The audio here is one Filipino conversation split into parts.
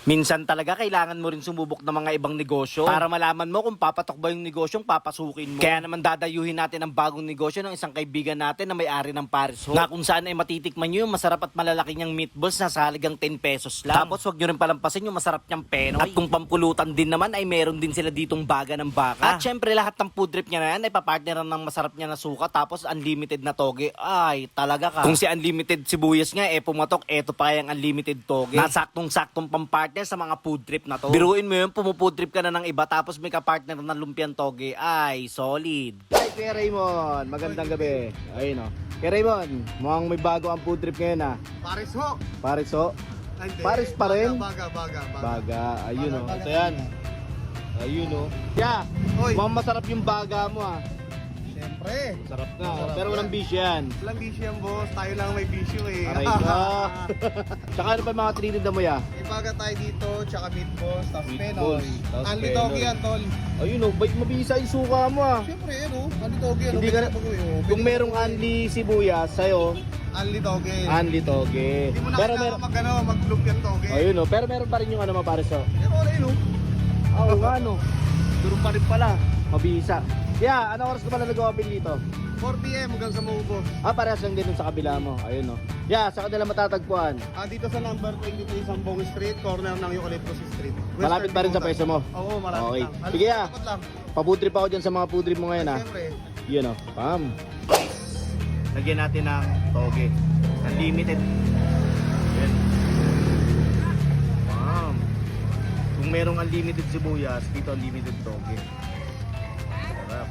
Minsan talaga kailangan mo rin sumubok ng mga ibang negosyo para malaman mo kung papatok ba yung negosyong papasukin mo. Kaya naman dadayuhin natin ang bagong negosyo ng isang kaibigan natin na may-ari ng Paris Ho, na kung saan ay matitikman nyo yung masarap at malalaki niyang meatballs na sa halagang 10 pesos lang. Tapos wag nyo rin palampasin yung masarap niyang penoy. At kung pampulutan din naman ay meron din sila ditong baga ng baka. At syempre lahat ng food trip niya na yan ay papartneran ng masarap niya na suka tapos unlimited na toge. Ay talaga ka. Kung si unlimited sibuyas nga pumatok, eto pa yung unlimited toge. Nasaktong-saktong pampartner sa mga food trip na to. Biruin mo yun, pumufood trip ka na ng iba tapos may kapartner ng lumpiang toge. Ay, solid. Ay, Kuya Raymond, magandang gabi. Ayun o. Kuya Raymond, mukhang may bago ang food trip ngayon ha. Paris ho. Paris ho. Hindi. Paris pa rin? Baga. Baga, ayun o. Baga, Ito yan. Ayun o. Yeah, Hoy. mukhang masarap yung baga mo ha. Siyempre. Sarap na. Masarap Pero walang yan. bisyo yan. Walang bisyo yan, boss. Tayo lang may bisyo eh. Aray ka. Tsaka ano pa yung mga trinidad mo ya? May baga tayo dito, tsaka meatballs, tapos Meatballs, penoy. tapos Anli penoy. togi yan, tol. Ayun o, bait mabisa yung suka mo ah. Siyempre, yan o. Anli togi yan. Hindi ka na- Kung merong anli sibuyas sa'yo, Anli togi. anli toge. Hindi mo na Pero kailangan mag-loop yan togi. ayun o, pero meron pa rin yung ano mo para sa. Pero wala yun o. Oo nga no. Durong pa rin pala. Mabisa. Yeah, ano oras ka pala nag-open dito? 4 PM hanggang sa maubos. Ah, parehas lang din dun sa kabila mo. Ayun o. Yeah, sa kanila matatagpuan. Dito sa number 23 Sambong Street, corner ng Eucalyptus Street. Malapit pa rin sa pwesto mo? Oo, malapit Okay. lang. Sige, Malapit lang. Paputrip ako dyan sa mga food trip mo ngayon ah. Siyempre. Yun o, pam. Lagyan natin ng toge. Unlimited. Yan. Pam. Kung merong unlimited sibuyas, dito unlimited toge. Sarap.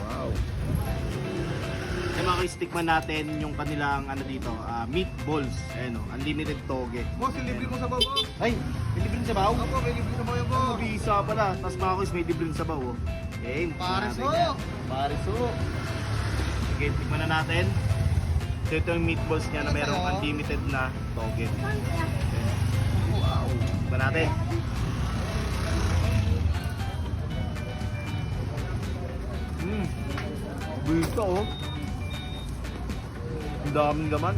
Wow. Kaya mga stickman natin yung kanilang ano dito, meatballs. Ayan o, unlimited toge. Boss, ilibre mo sa baba. Ay, may libreng sabaw? Ako, may libre sa baba, boss. Mabisa pala. Tapos mga kuis may libreng sabaw. Oh. Okay, Pares natin ho. yan. Pares ho. Sige, tikman na natin. So ito yung meatballs niya na merong unlimited na toge. Okay. Wow. Tikman natin. Bisa oh. Ang daming laman.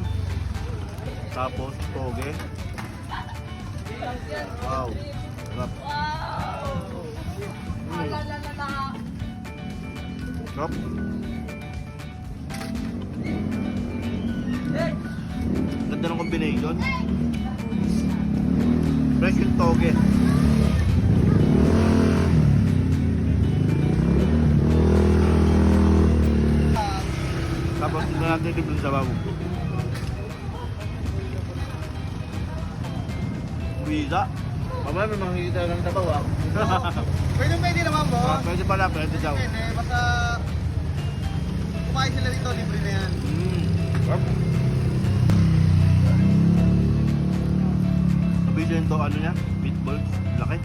Tapos toge. Wow. Sarap. Sarap. Ganda ng combination. Fresh yung toge. Tapos ito natin libre sa bago. Bisa. Mamaya may makikita ng sabaw ah. Pwede naman, boss. Pwede pala, pwede daw. Pwede, basta kumain sila dito, libre na yan. Sabi dyan to ano niya? Meatballs. Laki.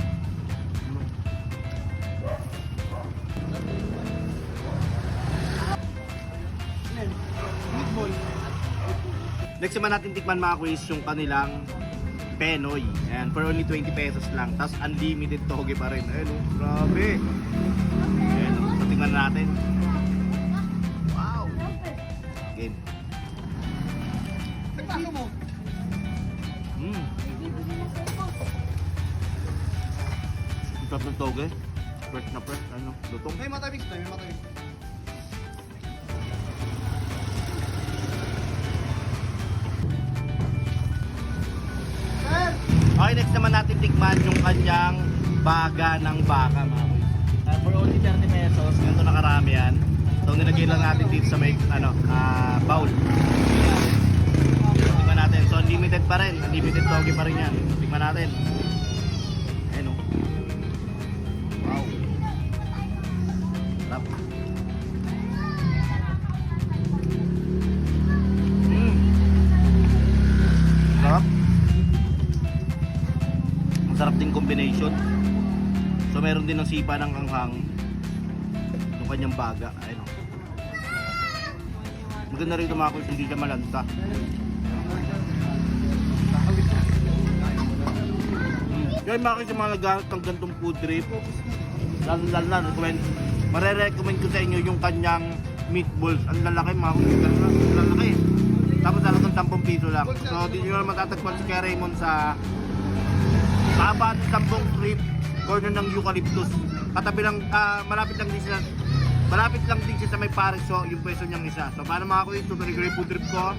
Meatball. Next naman natin tikman mga quiz yung kanilang penoy. Ayan, for only 20 pesos lang. Tapos unlimited toge pa rin. Ayan oh, grabe. Ayan oh, so tingnan natin. Wow. Game. Nagpaso mo. Mmm. Ang sarap ng toge. Fresh na fresh. Ano, lutong. May matamis na, may matamis. Sir! Okay, next naman natin tikman yung kanyang baga ng baka mga boys. For only 30 pesos, ganito na karami yan. So nilagay lang natin dito sa may bowl. Tikman natin. So unlimited pa rin. Unlimited toge pa rin yan. Tikman natin. Ayan o. Wow. Sarap. Sarap. Masarap din combination. So meron din ng sipa ng anghang. Yung kanyang baga. Ayun. Maganda rin mga kuys, hindi siya malanta. Kaya mga kuys, yung mga naghahanap ng gantong food trip, lalo na, marirecommend ko sa inyo yung kanyang meatballs. Ang lalaki mga kuys, ang lalaki. Tapos talagang 10 piso lang. So, di nyo naman matatagpuan si Kuya Raymond sa Kaabaan Sambong Street, corner ng Eucalyptus. Katabi lang, malapit lang din siya sa may Paris. So, yung pwesto niyang isa. So, paano mga kuya, tutuloy ko yung food trip ko.